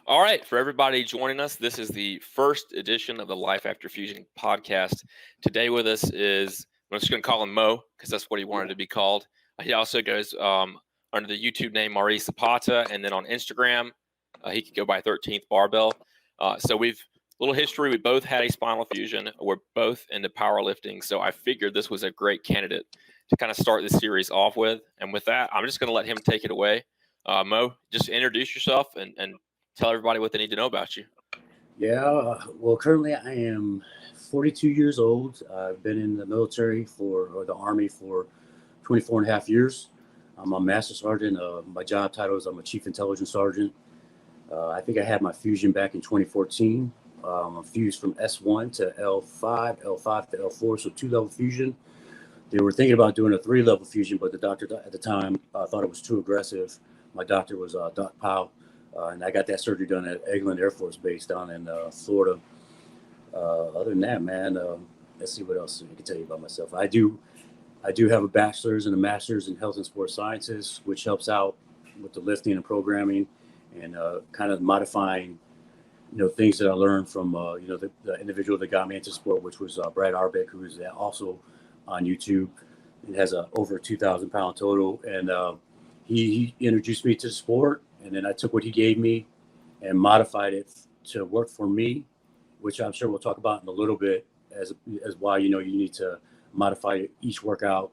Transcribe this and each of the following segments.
All right, for everybody joining us, this is the first edition of the Life After Fusion podcast. Today with us is, I'm just going to call him Mo because that's what he wanted to be called. He also goes under the YouTube name Maurice Zapata, and then on Instagram, he could go by 13th Barbell. So we've little history. We both had a spinal fusion. We're both into powerlifting, so I figured this was a great candidate to kind of start this series off with. And with that, I'm just going to let him take it away. Mo, just introduce yourself and tell everybody what they need to know about you. Yeah, well, currently I am 42 years old. I've been in the military or the Army for 24 and a half years. I'm a Master Sergeant. My job title is I'm a Chief Intelligence Sergeant. I think I had my fusion back in 2014. I fused from S1 to L5, L5 to L4, so two-level fusion. They were thinking about doing a three-level fusion, but the doctor at the time thought it was too aggressive. My doctor was Doc Powell. And I got that surgery done at Eglin Air Force Base down in Florida. Other than that, man, let's see what else I can tell you about myself. I do have a bachelor's and a master's in health and sports sciences, which helps out with the lifting and programming and kind of modifying, things that I learned from, the individual that got me into sport, which was Brad Arbeck, who is also on YouTube. He has over 2,000 pound total. And he introduced me to the sport. And then I took what he gave me and modified it to work for me, which I'm sure we'll talk about in a little bit as why, you need to modify each workout.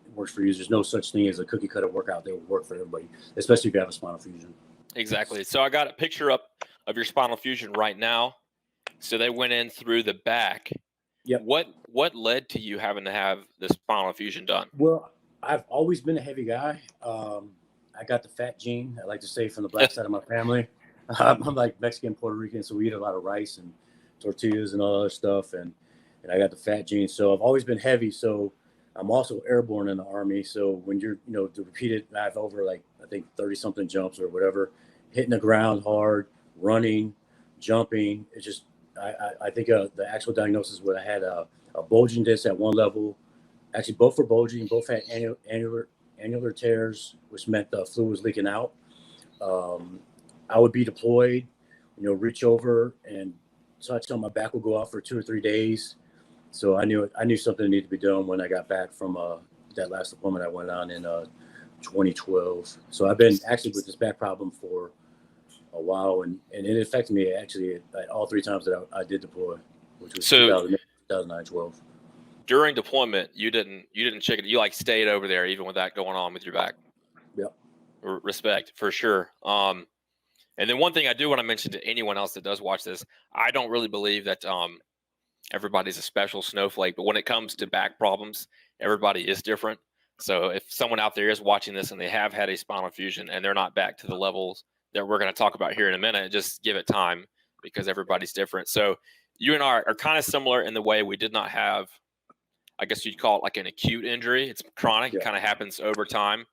It works for you. There's no such thing as a cookie cutter workout that will work for everybody, especially if you have a spinal fusion. Exactly. So I got a picture up of your spinal fusion right now. So they went in through the back. Yep. What led to you having to have the spinal fusion done? Well, I've always been a heavy guy. I got the fat gene, I like to say, from the black side of my family. I'm like Mexican, Puerto Rican, so we eat a lot of rice and tortillas and all that stuff. And I got the fat gene. So I've always been heavy. So I'm also airborne in the Army. So when you're, the repeated, I have over I think 30 something jumps or whatever, hitting the ground hard, running, jumping. It's just, I think the actual diagnosis was I had a bulging disc at one level. Actually, both were bulging, both had annular tears, which meant the fluid was leaking out. I would be deployed, reach over and touch on my back would go out for 2 or 3 days. So I knew something needed to be done when I got back from that last deployment I went on in 2012. So I've been actually with this back problem for a while, and it affected me actually at all 3 times that I did deploy, which was 2009, 12. During deployment, you didn't check it. You stayed over there even with that going on with your back. Yep. Respect for sure. And then one thing I do want to mention to anyone else that does watch this, I don't really believe that everybody's a special snowflake, but when it comes to back problems, everybody is different. So if someone out there is watching this and they have had a spinal fusion and they're not back to the levels that we're going to talk about here in a minute, just give it time because everybody's different. So you and I are kind of similar in the way we did not have, I guess you'd call it an acute injury. It's chronic. Yeah. It kind of happens over time.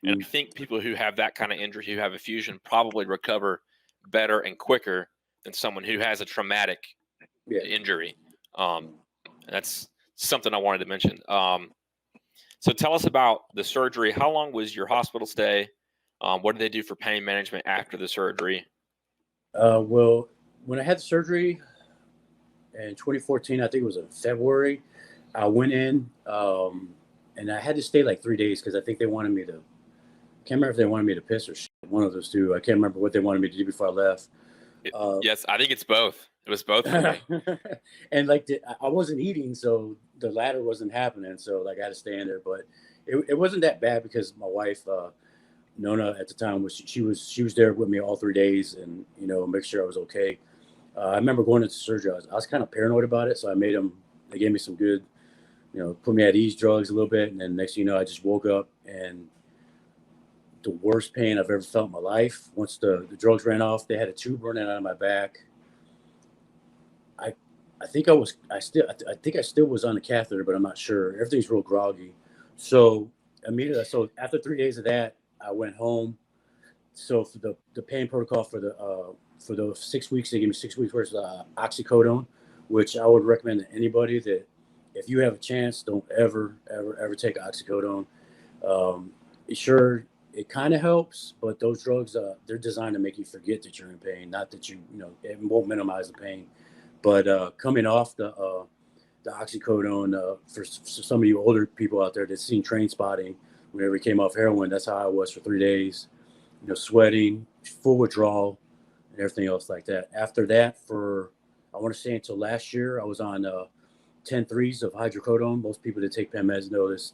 And I think people who have that kind of injury, who have a fusion, probably recover better and quicker than someone who has a traumatic injury. That's something I wanted to mention. So tell us about the surgery. How long was your hospital stay? What did they do for pain management after the surgery? Well, when I had the surgery in 2014, I think it was in February, I went in and I had to stay 3 days because I think they wanted me to, can't remember if they wanted me to piss or shit, one of those two. I can't remember what they wanted me to do before I left. Yes, I think it's both. It was both for me. And I wasn't eating, so the latter wasn't happening. So I had to stay in there, but it wasn't that bad because my wife, Nona, at the time she was there with me all 3 days and make sure I was okay. I remember going into surgery. I was kind of paranoid about it, so they gave me some good, put me at ease drugs a little bit, and then next thing you know, I just woke up and the worst pain I've ever felt in my life. Once the drugs ran off, they had a tube running out of my back. I think I still was on the catheter, but I'm not sure. Everything's real groggy. So immediately, after 3 days of that, I went home. So for the pain protocol for those 6 weeks, they gave me 6 weeks worth of oxycodone, which I would recommend to anybody that if you have a chance, don't ever take oxycodone. Sure, it kind of helps, but those drugs, they're designed to make you forget that you're in pain, not that it won't minimize the pain. But coming off the oxycodone, for some of you older people out there that's seen Train Spotting, whenever he came off heroin, that's how I was for 3 days, sweating, full withdrawal, and everything else like that. After that, I want to say until last year, I was on 10 threes of hydrocodone. Most people that take pen meds know this,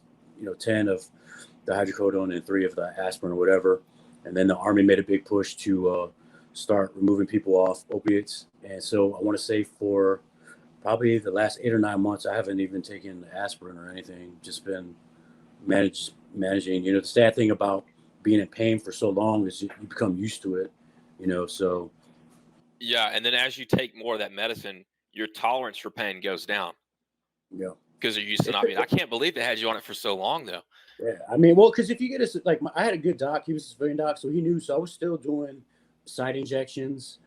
10 of the hydrocodone and 3 of the aspirin or whatever. And then the Army made a big push to start removing people off opiates. And so I want to say for probably the last 8 or 9 months, I haven't even taken aspirin or anything, just been managing. The sad thing about being in pain for so long is you become used to it, so. Yeah. And then as you take more of that medicine, your tolerance for pain goes down Yeah. because you're used to not being. I can't believe they had you on it for so long, though. Yeah, I mean, well, because if you get I had a good doc. He was a civilian doc, so he knew. So I was still doing side injections.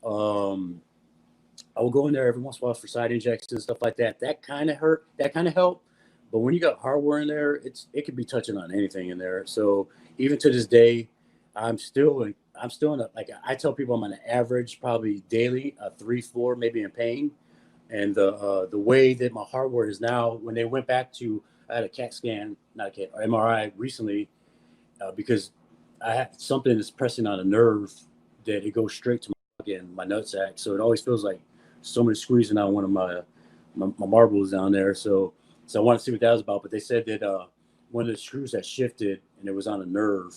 I would go in there every once in a while for side injections, stuff like that. That kind of hurt. That kind of helped. But when you got hardware in there, it could be touching on anything in there. So even to this day, I'm still in like I tell people I'm on an average probably daily 3-4 maybe in pain. And the way that my hardware is now, when they went back to, I had a CAT scan, not a CAT, or MRI recently, because I have something that's pressing on a nerve that it goes straight to my nutsack. So it always feels like someone's squeezing out one of my marbles down there. So I wanted to see what that was about. But they said that one of the screws had shifted and it was on a nerve,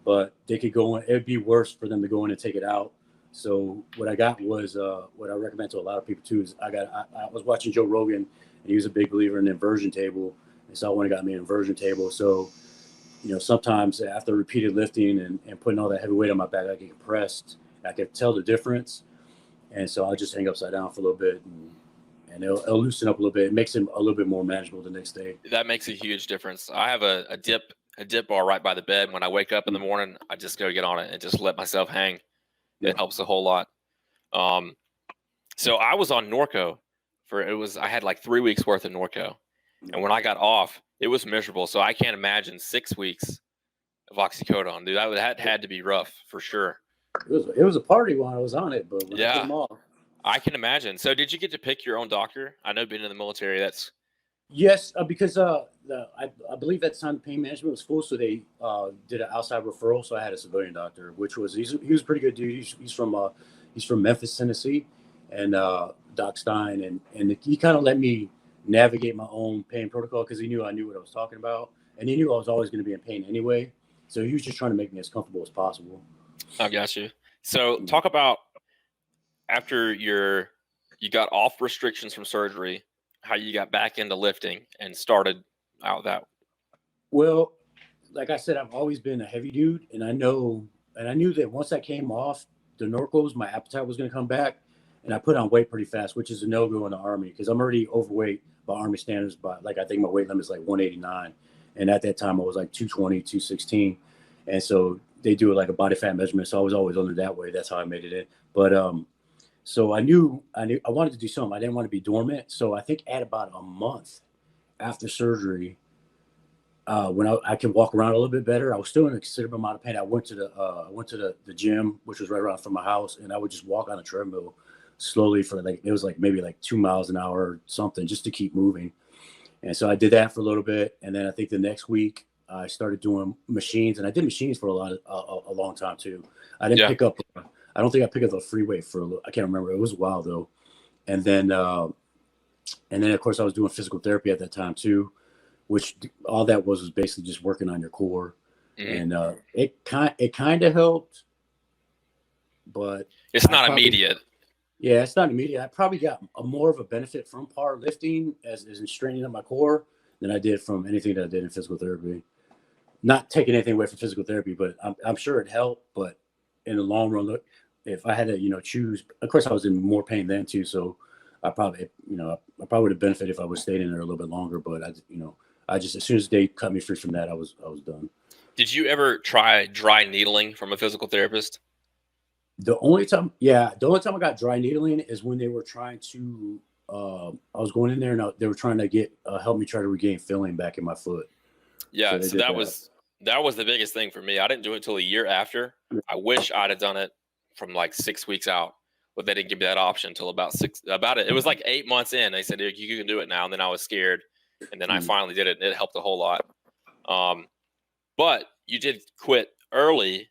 but they could go in. It'd be worse for them to go in and take it out. So what I got was what I recommend to a lot of people too is I was watching Joe Rogan, and he was a big believer in the inversion table, and so I went and got me an inversion table. So sometimes after repeated lifting and putting all that heavy weight on my back, I get compressed. I can tell the difference, and so I'll just hang upside down for a little bit, and it'll loosen up a little bit. It makes it a little bit more manageable the next day. That makes a huge difference. I have a dip bar right by the bed. When I wake up in the morning, I just go get on it and just let myself hang. Yeah. It helps a whole lot. So I was on Norco I had like 3 weeks worth of Norco. And when I got off, it was miserable. So I can't imagine 6 weeks of oxycodone, dude. That had to be rough for sure. It was a party when I was on it, but when I came off. I can imagine. So did you get to pick your own doctor? I know being in the military, that's. Yes, because I believe that time pain management was full, so they did an outside referral. So I had a civilian doctor, which was he was a pretty good dude. He's from Memphis, Tennessee, and Doc Stein, and he kind of let me navigate my own pain protocol because he knew I knew what I was talking about, and he knew I was always going to be in pain anyway. So he was just trying to make me as comfortable as possible. I got you. So talk about after you got off restrictions from surgery, how you got back into lifting and started out that. Well, like I said, I've always been a heavy dude, and I knew that once I came off the Norcos, my appetite was going to come back, and I put on weight pretty fast, which is a no-go in the Army because I'm already overweight by Army standards. But I think my weight limit is like 189, and at that time I was like 220, 216, and so they do it like a body fat measurement. So I was always under that way. That's how I made it in. But so I knew I wanted to do something. I didn't want to be dormant. So I think at about a month after surgery, when I could walk around a little bit better, I was still in a considerable amount of pain. I went to the gym, which was right around from my house, and I would just walk on a treadmill slowly for it was maybe 2 miles an hour or something, just to keep moving. And so I did that for a little bit, and then I think the next week I started doing machines, and I did machines for a long time too. I didn't pick up. I don't think I picked up the free weight for a little. I can't remember. It was a while though. And then of course I was doing physical therapy at that time too, which all that was basically just working on your core. Mm-hmm. And it kind of helped, but it's not immediate. Yeah, it's not immediate. I probably got more of a benefit from powerlifting as in straining up my core than I did from anything that I did in physical therapy. Not taking anything away from physical therapy, but I'm sure it helped. But in the long run, look, if I had to, choose, of course I was in more pain then too. So I probably would have benefited if I would have stayed in there a little bit longer. But I just, as soon as they cut me free from that, I was done. Did you ever try dry needling from a physical therapist? The only time I got dry needling is when they were trying to, I was going in there and they were trying to help me try to regain feeling back in my foot. Yeah. So that was That was the biggest thing for me. I didn't do it until a year after. I wish I'd have done it from like 6 weeks out, but they didn't give me that option until about it. It was like 8 months in. They said, you can do it now. And then I was scared. And then I finally did it. And it helped a whole lot. But you did quit early,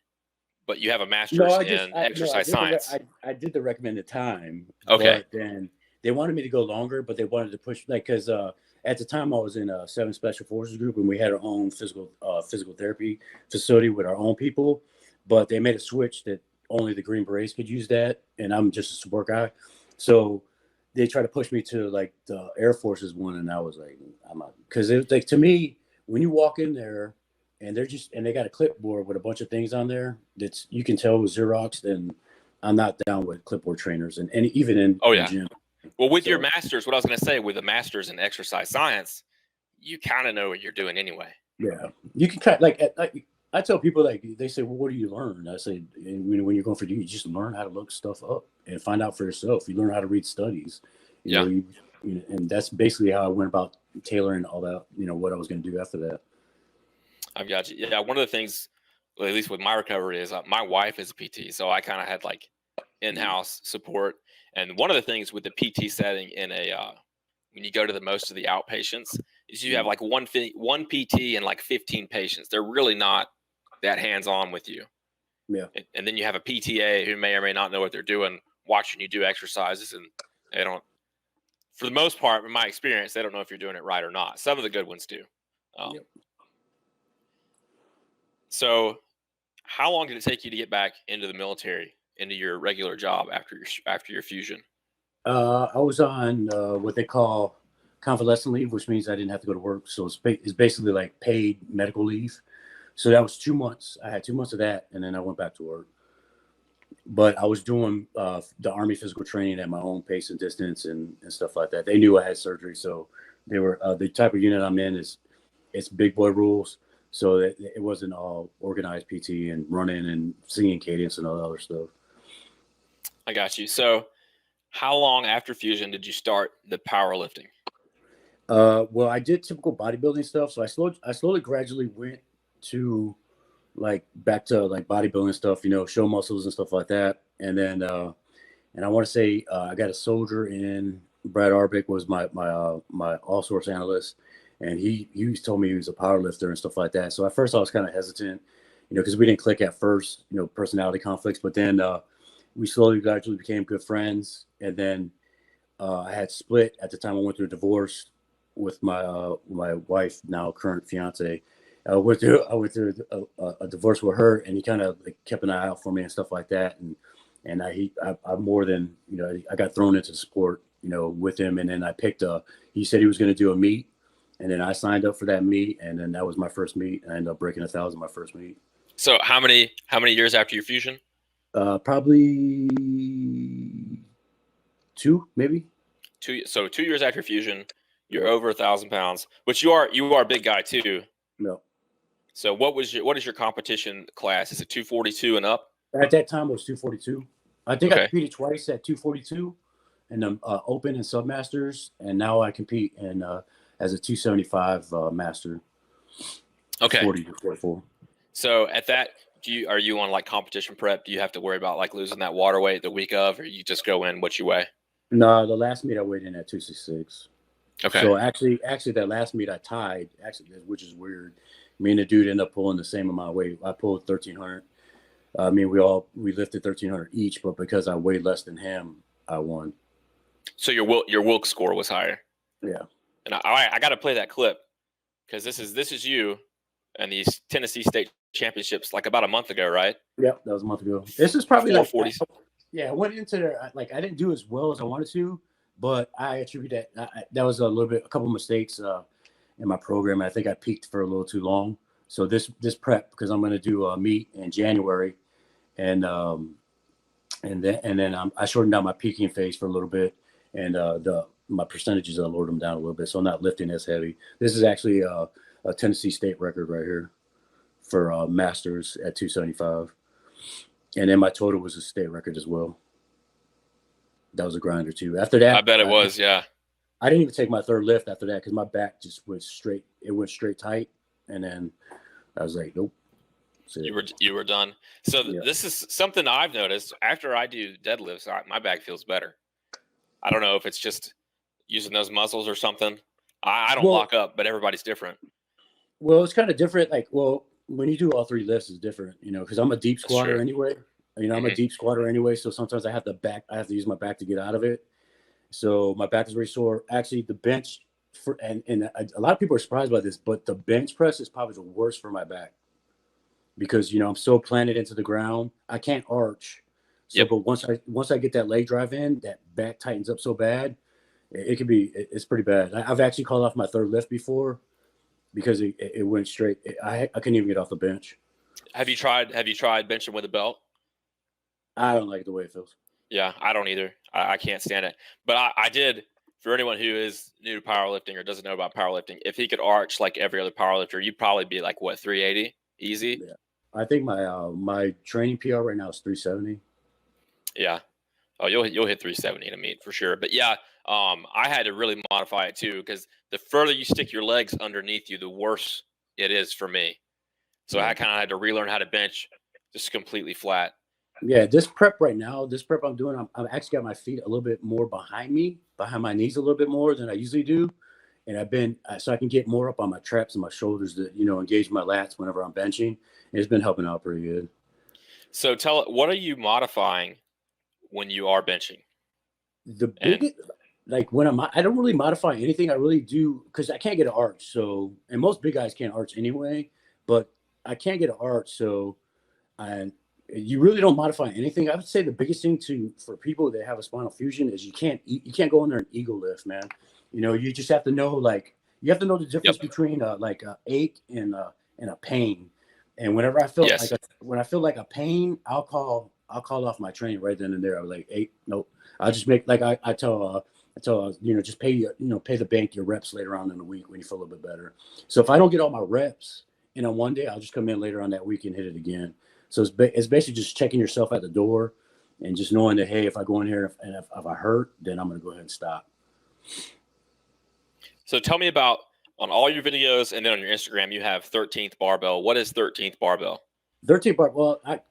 but you have a No, master's I just in I no, exercise science. I did the recommended time, Okay. but then they wanted me to go longer, but they wanted to push like because at the time I was in a 7 Special Forces group and we had our own physical therapy facility with our own people, but they made a switch that only the Green Berets could use that, and I'm just a support guy, so they tried to push me to like the Air Force's one, and I was like, I'm out because it like to me when you walk in there and they got a clipboard with a bunch of things on there that's you can tell was Xerox, then I'm not down with clipboard trainers and even Oh, in yeah. gym. Well, with your So master's, what I was going to say, with a master's in exercise science, you kind of know what you're doing anyway. yeah, you can kind like I tell people like they say, well, what do you learn? I say when you're going for you just learn how to look stuff up and find out for yourself. You learn how to read studies, you Yeah. know, and that's basically how I went about tailoring all that. What I was going to do after that. I've got you. Yeah. One of the things, well, at least with my recovery, is my wife is a PT. So I kind of had like in-house support. And one of the things with the PT setting in when you go to most of the outpatients is you have like one PT and like 15 patients. They're really not that hands-on with you. Yeah. And then you have a PTA who may or may not know what they're doing, watching you do exercises, and they don't, for the most part, in my experience, they don't know if you're doing it right or not. Some of the good ones do. Yep. So how long did it take you to get back into the military, into your regular job after your fusion? I was on what they call convalescent leave, which means I didn't have to go to work. So it's basically like paid medical leave. So that was 2 months. I had 2 months of that, and then I went back to work. But I was doing the Army physical training at my own pace and distance and stuff like that. They knew I had surgery, so they were the type of unit I'm in is it's big boy rules. So it wasn't all organized PT and running and singing cadence and all that other stuff. I got you. So how long after fusion did you start the powerlifting? Well, I did typical bodybuilding stuff, so I slowly, gradually went to like back to like bodybuilding stuff, show muscles and stuff like that. And I want to say I got a soldier in. Brad Arbick was my all source analyst, and he told me he was a power lifter and stuff like that. So at first I was kind of hesitant, because we didn't click at first, personality conflicts. But then we slowly, gradually became good friends, and then I had split at the time. I went through a divorce with my wife, now current fiance. I went through a divorce with her, and he kind of like kept an eye out for me and stuff like that. And I more than, I got thrown into sport, with him. And then he said he was going to do a meet, and then I signed up for that meet, and then that was my first meet. And I ended up breaking 1,000 my first meet. So how many years after your fusion? Probably 2, maybe. 2. So 2 years after fusion, you're over 1,000 pounds, which you are a big guy too. No. So what is your competition class? Is it 242 and up? At that time it was 242. I think Okay. I competed twice at 242 in the open and submasters, and now I compete in as a 275 master. Okay. 40 to 44. So at that, are you on like competition prep? Do you have to worry about like losing that water weight the week of, or you just go in what you weigh? No, the last meet I weighed in at 266. Okay. So actually that last meet I tied, which is weird. Me and the dude ended up pulling the same amount of weight. I pulled 1,300. I mean, we lifted 1,300 each, but because I weighed less than him, I won. So your Wilks score was higher. Yeah. And I got to play that clip because this is you and these Tennessee State Championships like about a month ago, right? Yep, that was a month ago. This is probably 440. I went into there like I didn't do as well as I wanted to, but I attribute that was a couple of mistakes in my program. I think I peaked for a little too long. So this prep, because I'm going to do a meet in January, and then I shortened down my peaking phase for a little bit, and my percentages I lowered them down a little bit, so I'm not lifting as heavy. This is actually a Tennessee State record right here for masters at 275, and then my total was a state record as well. That was a grinder too. After that, I bet it was. Yeah. I didn't even take my third lift after that because my back just went straight. It went straight tight, and then I was like, nope. You were done. So Yeah. this is something I've noticed after I do deadlifts. My back feels better. I don't know if it's just using those muscles or something. I don't Well, lock up, but everybody's different. well, it's kind of different. Like, well, when you do all three lifts, it's different, you know, because I'm a deep That's squatter true. anyway. You know, I'm a Hmm. deep squatter anyway, so sometimes I have to use my back to get out of it. So my back is very sore. Actually, the bench and a lot of people are surprised by this, but the bench press is probably the worst for my back because I'm so planted into the ground. I can't arch. So, Yep. but once I get that leg drive in, that back tightens up so bad, it could be it's pretty bad. I've actually called off my third lift before because it went straight. I couldn't even get off the bench. Have you tried benching with a belt? I don't like the way it feels. Yeah, I don't either. I can't stand it. But I did. For anyone who is new to powerlifting or doesn't know about powerlifting, if he could arch like every other powerlifter, you'd probably be like what 380 easy. Yeah, I think my training PR right now is 370. Yeah. Oh, you'll hit 370 in a meet for sure. But yeah, I had to really modify it too because the further you stick your legs underneath you, the worse it is for me. So Yeah. I kind of had to relearn how to bench just completely flat. Yeah, this prep right now, this prep I'm doing, I'm actually got my feet a little bit more behind me, behind my knees a little bit more than I usually do. And I've been, so I can get more up on my traps and my shoulders to, engage my lats whenever I'm benching. And it's been helping out pretty good. So what are you modifying when you are benching? The And biggest, like when I don't really modify anything. I really do because I can't get an arch. So, and most big guys can't arch anyway, but I can't get an arch. So, and you really don't modify anything. I would say the biggest thing for people that have a spinal fusion is you can't go in there and ego lift, man. You just have to know the yep, difference between like a ache and a pain. And whenever I felt yes. when I feel like a pain, I'll call off my training right then and there. I was like, hey, nope. I'll just make like I tell just pay the bank your reps later on in the week when you feel a little bit better. So if I don't get all my reps in on one day, I'll just come in later on that week and hit it again. So it's basically just checking yourself at the door and just knowing that, hey, if I go in here and if I hurt, then I'm going to go ahead and stop. So tell me about on all your videos and then on your Instagram, you have 13th barbell. What is 13th barbell? 13 part. Well, like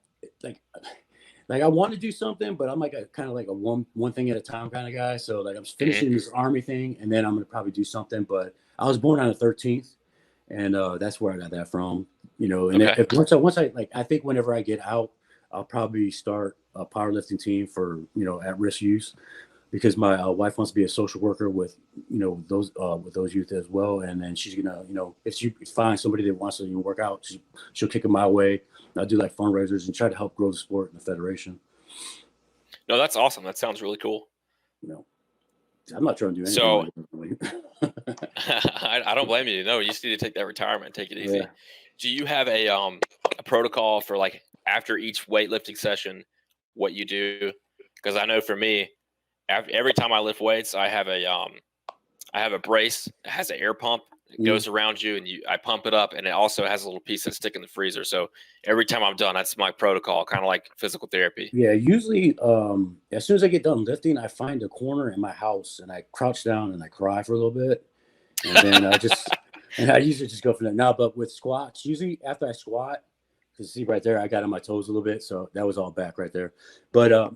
like I want to do something, but I'm like a kind of like a one thing at a time kind of guy. So like I'm Hmm. finishing this army thing, and then I'm going to probably do something. But I was born on the 13th, and that's where I got that from. And Okay. once I like I think whenever I get out, I'll probably start a powerlifting team for at risk use because my wife wants to be a social worker with those youth as well, and then she's gonna if she finds somebody that wants to work out, she'll kick them my way. I'll do like fundraisers and try to help grow the sport in the federation. No, that's awesome. That sounds really cool. You know, I'm not trying to do anything So like that. I don't blame you. No, you just need to take that retirement, take it Yeah. easy. Do you have a protocol for like after each weightlifting session, what you do? Because I know for me, every time I lift weights, I have a brace that has an air pump. It Mhm. goes around you, and I pump it up, and it also has a little piece that stick in the freezer. So every time I'm done, that's my protocol, kind of like physical therapy. Yeah, usually, as soon as I get done lifting, I find a corner in my house and I crouch down and I cry for a little bit, and then I usually just go from there. Now, but with squats, usually after I squat, because see right there, I got on my toes a little bit, so that was all back right there. But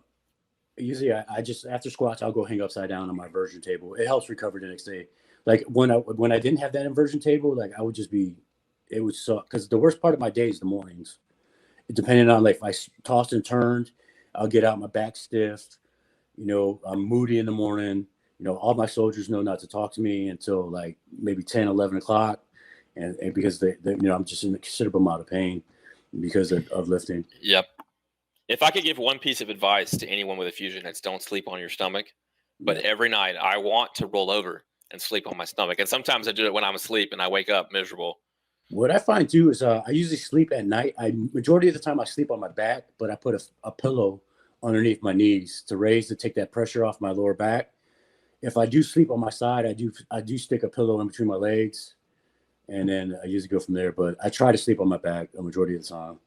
usually I just after squats, I'll go hang upside down on my inversion table. It helps recover the next day. Like when I didn't have that inversion table, like it would suck because the worst part of my day is the mornings. Depending on like if I tossed and turned, I'll get out my back stiff. I'm moody in the morning. All my soldiers know not to talk to me until like maybe 10, 11 o'clock. And because I'm just in a considerable amount of pain because of lifting. Yep. If I could give one piece of advice to anyone with a fusion, it's don't sleep on your stomach. But Yeah. every night I want to roll over and sleep on my stomach. And sometimes I do it when I'm asleep and I wake up miserable. What I find too is I usually sleep at night. Majority of the time I sleep on my back, but I put a pillow underneath my knees to take that pressure off my lower back. If I do sleep on my side, I do stick a pillow in between my legs, and then I usually go from there. But I try to sleep on my back a majority of the time.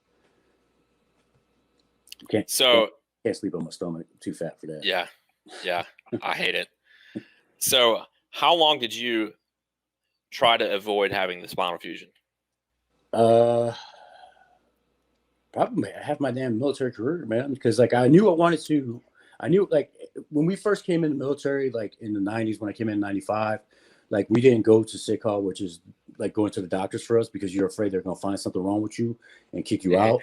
Can't can't, So can't sleep on my stomach. I'm too fat for that. yeah, yeah, I hate it. So how long did you try to avoid having the spinal fusion? Probably half my damn military career, man. Because like I knew I wanted to. I knew like when we first came in the military, like in the '90s, when I came in '95, like we didn't go to sick hall, which is like going to the doctors for us because you're afraid they're gonna find something wrong with you and kick you Hmm. out.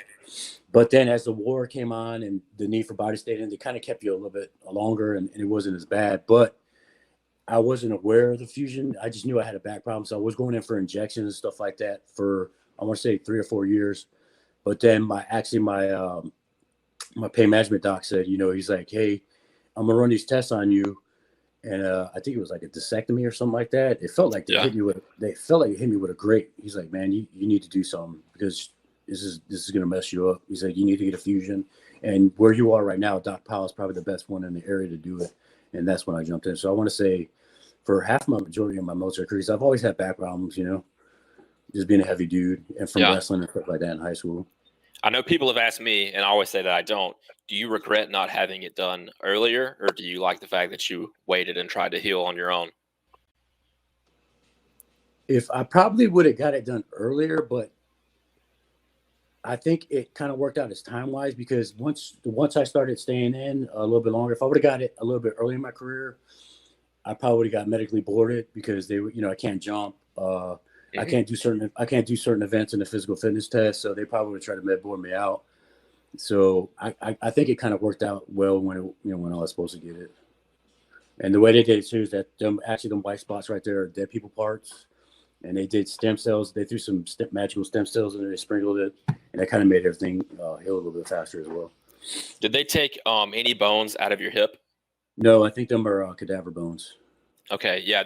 But then as the war came on and the need for body state, and they kind of kept you a little bit longer, and it wasn't as bad. But I wasn't aware of the fusion. I just knew I had a back problem, so I was going in for injections and stuff like that for I want to say 3 or 4 years. But then my pain management doc said, he's like, hey, I'm gonna run these tests on you, and I think it was like a disectomy or something like that. It felt like Yeah. they felt like it hit me with a grate. He's like, man, you need to do something because this is gonna mess you up. He's like, you need to get a fusion, and where you are right now, Doc Powell is probably the best one in the area to do it, and that's when I jumped in. So I want to say, for half my majority of my military careers, I've always had back problems, just being a heavy dude and from Yeah. wrestling and stuff like that in high school. I know people have asked me, and I always say that I don't. Do you regret not having it done earlier, or do you like the fact that you waited and tried to heal on your own? If I probably would have got it done earlier, but I think it kind of worked out as time wise because once I started staying in a little bit longer, if I would have got it a little bit early in my career, I probably would have got medically boarded because I can't jump. Hmm. I can't do certain events in the physical fitness test, so they probably would try to med board me out. So I think it kind of worked out well when I was supposed to get it. And the way they did it too is that them white spots right there are dead people parts, and they did stem cells. They threw some magical stem cells and they sprinkled it, and that kind of made everything heal a little bit faster as well. Did they take any bones out of your hip? No, I think them are cadaver bones. Okay, yeah,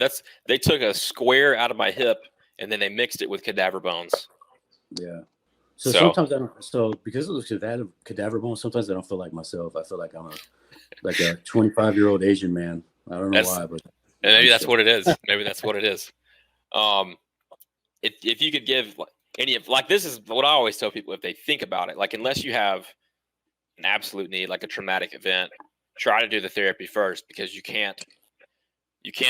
they took a square out of my hip and then they mixed it with cadaver bones. Yeah. So So sometimes I don't. So because of those cadaver bones, sometimes I don't feel like myself. I feel like I'm a 25-year-old Asian man. I don't know that's why, but and I'm maybe that's still. what it is. Maybe that's what it is. Um, if you could give any of like this is what I always tell people if they think about it, like unless you have an absolute need, like a traumatic event, try to do the therapy first because you can't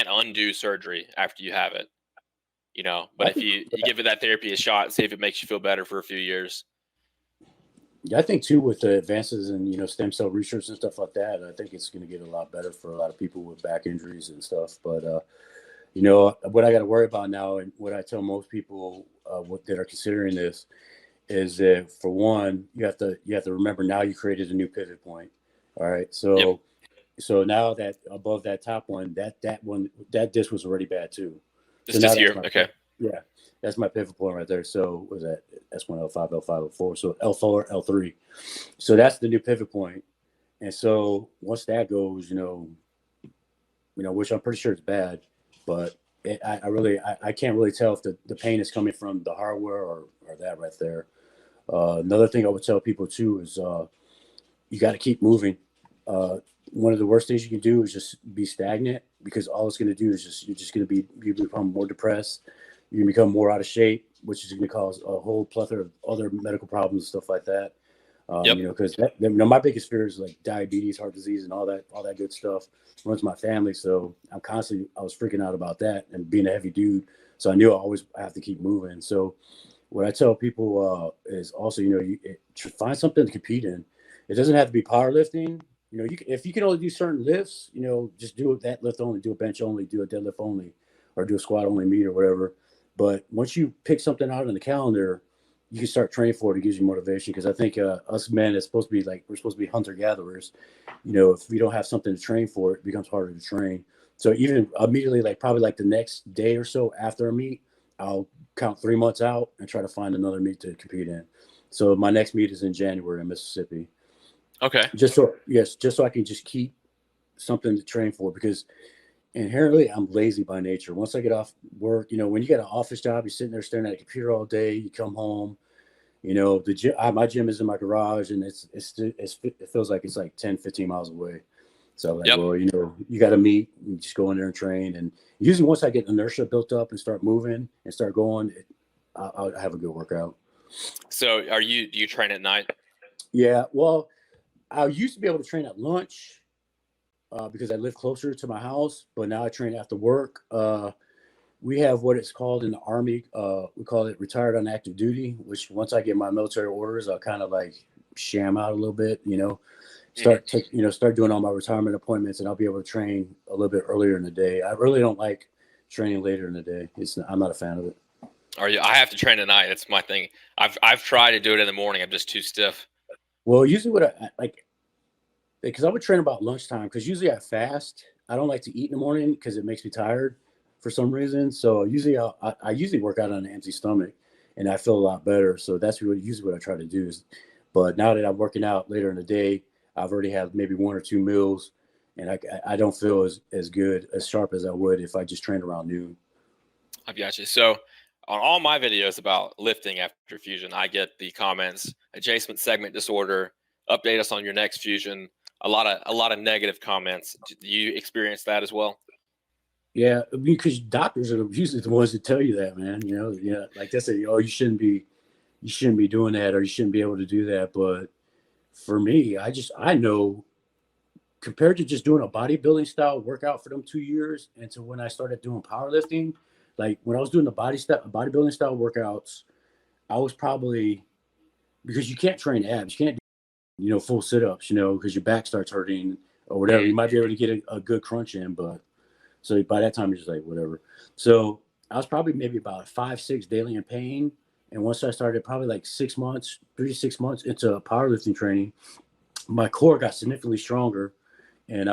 undo surgery after you have it, But I if think, you give it that therapy a shot, see if it makes you feel better for a few years. yeah, I think too with the advances in stem cell research and stuff like that, I think it's going to get a lot better for a lot of people with back injuries and stuff. But what I got to worry about now, and what I tell most people that are considering this is that for one, you have to remember now you created a new pivot point. All right, Yep, so now that above that top one, that disc was already bad too. So just now this that's year. my Okay. yeah, that's my pivot point right there. So was that S1 L5 L5 L4? So L4 L3. So that's the new pivot point. And so once that goes, which I'm pretty sure it's bad, but I can't really tell if the pain is coming from the hardware or that right there. Another thing I would tell people too is you got to keep moving. Uh, One of the worst things you can do is just be stagnant because all it's going to do is you become more depressed. You can become more out of shape, which is going to cause a whole plethora of other medical problems and stuff like that. Yep. Because my biggest fear is like diabetes, heart disease, and all that good stuff runs my family. So I was freaking out about that and being a heavy dude. So I knew I have to keep moving. So what I tell people is also, find something to compete in. It doesn't have to be powerlifting. If you can only do certain lifts, just do that lift only, do a bench only, do a deadlift only, or do a squat only meet or whatever. But once you pick something out on the calendar, you can start training for it. It gives you motivation because I think us men, it's supposed to be like we're supposed to be hunter gatherers. If we don't have something to train for, it becomes harder to train. So even immediately, like probably like the next day or so after a meet, I'll count 3 months out and try to find another meet to compete in. So my next meet is in January in Mississippi. Okay. Just so I can just keep something to train for because inherently I'm lazy by nature. Once I get off work, when you got an office job, you're sitting there staring at a computer all day. You come home, the gym. My gym is in my garage, and it feels like it's like 10, 15 miles away. So I'm like, Yep. well, you got to meet. You just go in there and train. And usually, once I get inertia built up and start moving and start going, I'll have a good workout. So do you train at night? Yeah, well, I used to be able to train at lunch because I live closer to my house, but now I train after work. We have what it's called in the Army. We call it retired on active duty, which once I get my military orders, I'll kind of like sham out a little bit, Hmm. start doing all my retirement appointments, and I'll be able to train a little bit earlier in the day. I really don't like training later in the day. I'm not a fan of it. Are you? I have to train at night. That's my thing. I've tried to do it in the morning. I'm just too stiff. Well, usually what I like, because I would train about lunchtime, because usually I fast. I don't like to eat in the morning because it makes me tired for some reason. So usually I usually work out on an empty stomach, and I feel a lot better. So that's usually what I try to do. But now that I'm working out later in the day, I've already had maybe one or two meals, and I don't feel as good, as sharp as I would if I just trained around noon. I've got you. So on all my videos about lifting after fusion, I get the comments: adjacent segment disorder. Update us on your next fusion. A lot of negative comments. Do you experience that as well? Yeah, because doctors are usually the ones that tell you that, man. Yeah, like they say, oh, you shouldn't be doing that, or you shouldn't be able to do that. But for me, I know, compared to just doing a bodybuilding style workout for them 2 years, and to when I started doing powerlifting, like when I was doing the bodybuilding style workouts, I was probably, because you can't train abs, you can't do, full sit ups, because your back starts hurting or whatever. Mm, You might be able to get a good crunch in, but so by that time you're just like whatever. So I was probably maybe about 5, 6 daily in pain. And once I started, probably like 6 months, 3 to 6 months into powerlifting training, my core got significantly stronger, and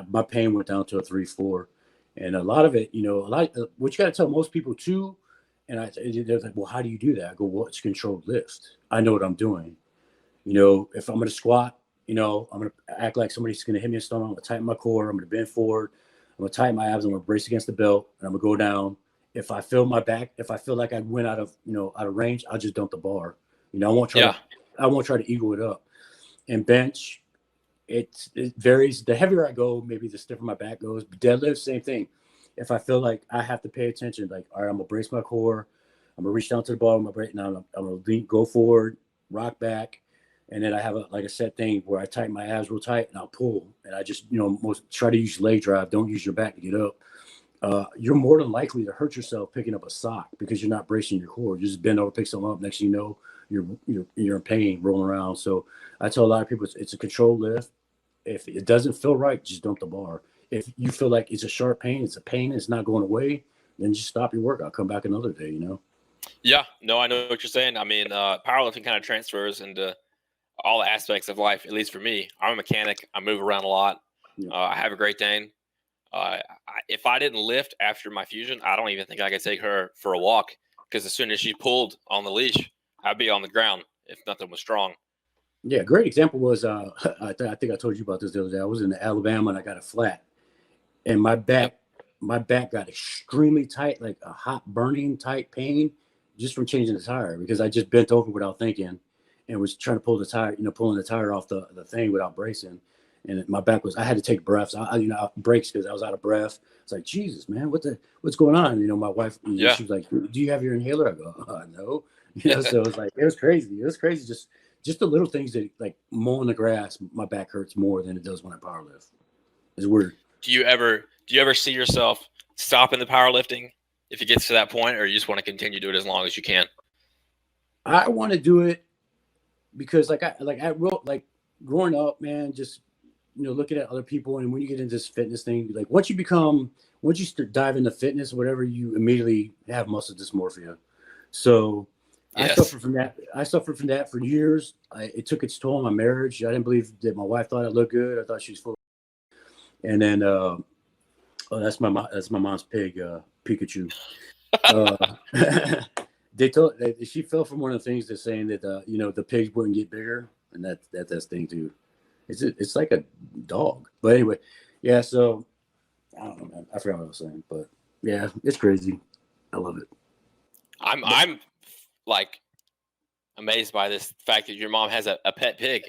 my pain went down to a 3, 4. And a lot of it, what you got to tell most people too. And they're like, well, how do you do that? I go, well, it's controlled lift. I know what I'm doing. If I'm going to squat, I'm going to act like somebody's going to hit me in the stomach. I'm going to tighten my core. I'm going to bend forward. I'm going to tighten my abs. I'm going to brace against the belt, and I'm going to go down. If I feel like I went out of range, I'll just dump the bar. yeah. I won't try to ego it up. And bench, it varies. The heavier I go, maybe the stiffer my back goes. Deadlift, same thing. If I feel like I have to pay attention, like, all right, I'm gonna brace my core. I'm gonna reach down to the bottom. I'm gonna go forward, rock back, and then I have a set thing where I tighten my abs real tight and I'll pull. And I just most try to use leg drive. Don't use your back to get up. You're more than likely to hurt yourself picking up a sock because you're not bracing your core. You just bend over, pick something up. Next thing you know, you're in pain, rolling around. So I tell a lot of people it's a controlled lift. If it doesn't feel right, just dump the bar. If you feel like it's a sharp pain, it's a pain, it's not going away, then just stop your workout, come back another day. Yeah. No, I know what you're saying. I mean, powerlifting kind of transfers into all aspects of life. At least for me, I'm a mechanic. I move around a lot. Yeah. I have a Great Dane. If I didn't lift after my fusion, I don't even think I could take her for a walk, because as soon as she pulled on the leash, I'd be on the ground if nothing was strong. Yeah, great example was I think I told you about this the other day. I was in Alabama and I got a flat, and Yep. my back got extremely tight, like a hot burning tight pain, just from changing the tire, because I just bent over without thinking and was trying to pull the tire, pulling the tire off the thing without bracing. And my back was, I had to take breaths. Breaks because I was out of breath. It's like, Jesus, man, what's going on? My wife, Yeah. she was like, do you have your inhaler? I go, no. So it was like, it was crazy. It was crazy. Just the little things that, like mowing the grass, my back hurts more than it does when I power lift. It's weird. Do you ever see yourself stopping the powerlifting if it gets to that point, or you just want to continue to do it as long as you can? I want to do it because I wrote, like, growing up, man, just looking at other people, and when you get into this fitness thing, like once you start dive into fitness, whatever, you immediately have muscle dysmorphia. So Yes. I suffered from that for years. It took its toll on my marriage. I didn't believe that my wife thought I looked good. I thought she was full. And then oh, that's my mom's pig, Pikachu. Uh, she fell from one of the things that's saying that the pigs wouldn't get bigger, and that's thing too. It's like a dog, but anyway, yeah. So I don't know, man. I forgot what I was saying, but yeah, it's crazy. I love it. I'm But I'm like amazed by this fact that your mom has a pet pig.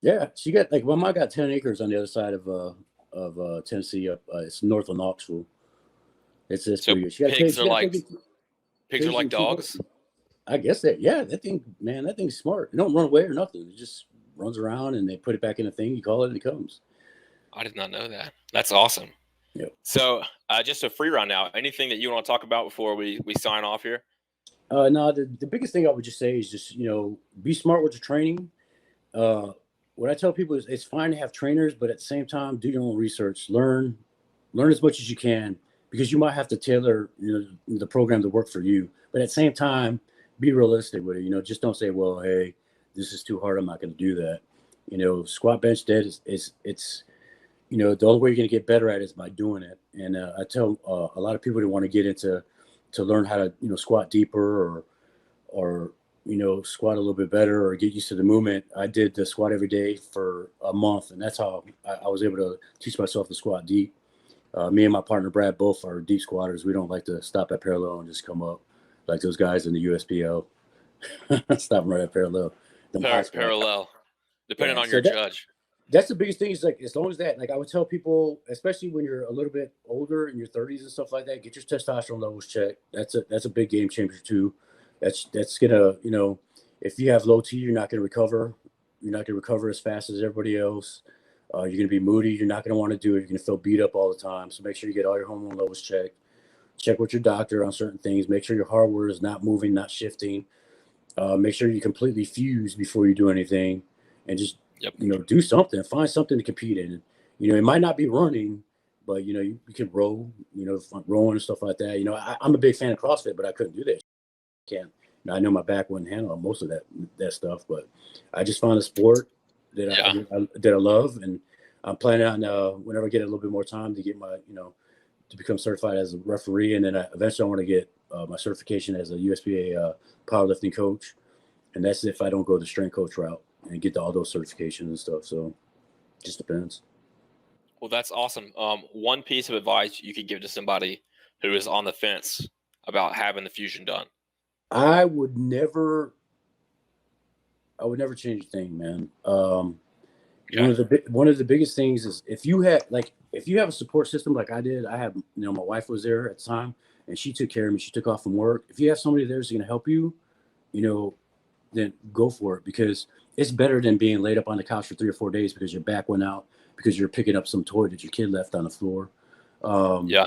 yeah, she got, like, my mom got 10 acres on the other side of Tennessee. It's north of Knoxville. It's So pretty good. She got a pig. pigs She are got like pigs are pigs like and two dogs. horses. I guess that, yeah, that thing, man, that thing's smart. It don't run away or nothing. It just runs around, and they put it back in a thing. You call it, and it comes. I did not know that. That's awesome. Yep. So just a free run now. Anything that you want to talk about before we sign off here? No, the biggest thing I would just say is just, be smart with your training. Uh, what I tell people is it's fine to have trainers, but at the same time, do your own research. Learn as much as you can, because you might have to tailor, the program to work for you. But at the same time, be realistic with it. Just don't say, well, hey, this is too hard, I'm not going to do that. Squat, bench, dead is it's the only way you're going to get better at it is by doing it. And I tell a lot of people who want to get into to learn how to squat deeper, or squat a little bit better, or get used to the movement. I did the squat every day for a month, and that's how I was able to teach myself to squat deep. Me and my partner Brad both are deep squatters. We don't like to stop at parallel and just come up like those guys in the USPO. Stop right at parallel. Them high squat. Parallel, depending Yeah. on So your judge. that's the biggest thing is, like, as long as that, like, I would tell people, especially when you're a little bit older in your 30s and stuff like that, get your testosterone levels checked. That's a big game changer too. That's gonna, if you have low T, you're not gonna recover. You're not gonna recover as fast as everybody else. You're gonna be moody. You're not gonna want to do it. You're gonna feel beat up all the time. So make sure you get all your hormone levels checked. Check with your doctor on certain things. Make sure your hardware is not moving, not shifting. Make sure you completely fuse before you do anything, and just Yep. do something. Find something to compete in. It might not be running, but you can row. Rowing and stuff like that. I'm a big fan of CrossFit, but I couldn't do that. Can't. I know my back wouldn't handle most of that stuff, but I just found a sport that I love, and I'm planning on whenever I get a little bit more time to get my to become certified as a referee, and then eventually I want to get my certification as a USPA powerlifting coach, and that's if I don't go the strength coach route and get all those certifications and stuff. So just depends. Well, that's awesome. One piece of advice you could give to somebody who is on the fence about having the fusion done. I would never change a thing, man. Okay. One of the biggest things is if you have a support system like I did. I have, my wife was there at the time, and she took care of me. She took off from work. If you have somebody there who's going to help you, then go for it, because it's better than being laid up on the couch for 3 or 4 days because your back went out because you're picking up some toy that your kid left on the floor. Yeah.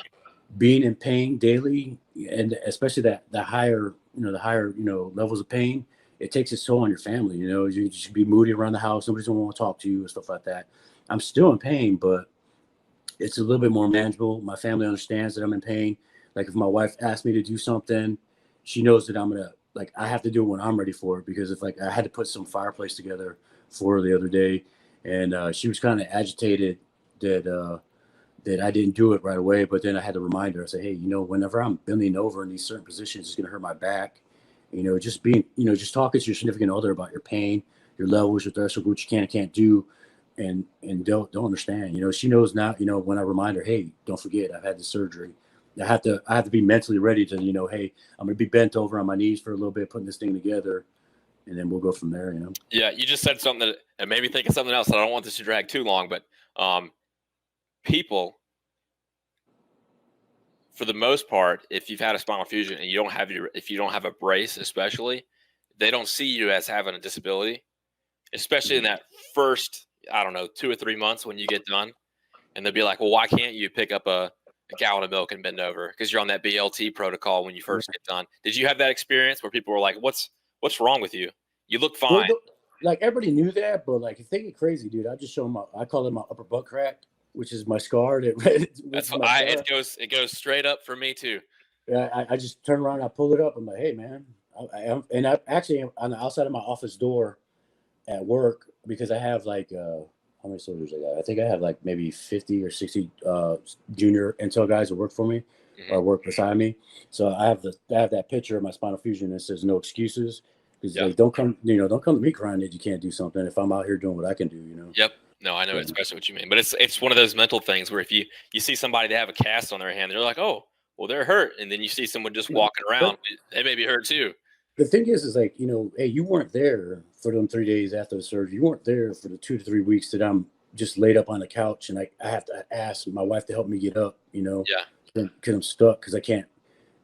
Being in pain daily, and especially the higher levels of pain, it takes its toll on your family. You should be moody around the house. Nobody's gonna want to talk to you and stuff like that. I'm still in pain, but it's a little bit more manageable. My family understands that I'm in pain. Like, if my wife asks me to do something, she knows that I have to do it when I'm ready for it, because if, like, I had to put some fireplace together for her the other day, and she was kind of agitated that I didn't do it right away. But then I had to remind her. I said, hey, whenever I'm bending over in these certain positions, it's going to hurt my back. Just talking to your significant other about your pain, your levels, your threshold, what you can and can't do, and don't understand. She knows now. When I remind her, hey, don't forget, I've had the surgery. I have to be mentally ready to, hey, I'm going to be bent over on my knees for a little bit, putting this thing together, and then we'll go from there. Yeah. You just said something that made me think of something else. I don't want this to drag too long, but people, for the most part, if you've had a spinal fusion and if you don't have a brace, especially, they don't see you as having a disability, especially in that first, I don't know, 2 or 3 months when you get done. And they'll be like, well, why can't you pick up a gallon of milk and bend over? Because you're on that BLT protocol when you first get done. Did you have that experience where people were like, what's wrong with you? You look Well, fine. like, everybody knew that, but, like, if they get crazy, dude, I just show them. I call it my upper butt crack, which is my scar. That's Which is what my scar. it goes straight up for me too. Yeah, I just turn around, I pull it up. I'm like, hey, man, I actually am on the outside of my office door at work, because I have, like, how many soldiers I got? I think I have, like, maybe 50 or 60 junior intel guys that work for me or work beside me. So I have that picture of my spinal fusion that says no excuses, because Yeah. they don't come to me crying that you can't do something if I'm out here doing what I can do. Yep. No, I know So, especially what you mean, but it's one of those mental things where if you see somebody that have a cast on their hand, they're like, oh, well, they're hurt, and then you see someone just walking around, but they may be hurt too. the thing is like, hey, you weren't there for them 3 days after the surgery. You weren't there for the 2 to 3 weeks that I'm just laid up on the couch, and I have to ask my wife to help me get up, Yeah. because I'm stuck, because I can't,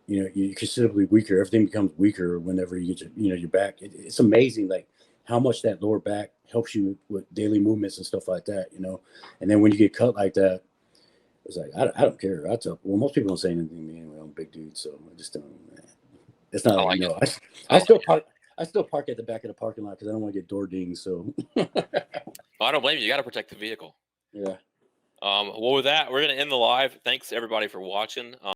you're considerably weaker. Everything becomes weaker whenever you get your back. It's amazing, like, how much that lower back helps you with daily movements and stuff like that. And then when you get cut like that, It's like I don't care. I tell well, most people don't say anything to me anyway. I'm a big dude, so I just don't. It's not I like like it. I I still like it. park. I still park at the back of the parking lot because I don't want to get door dinged. So I don't blame you. You got to protect the vehicle. yeah. Well, with that, we're going to end the live. Thanks everybody for watching.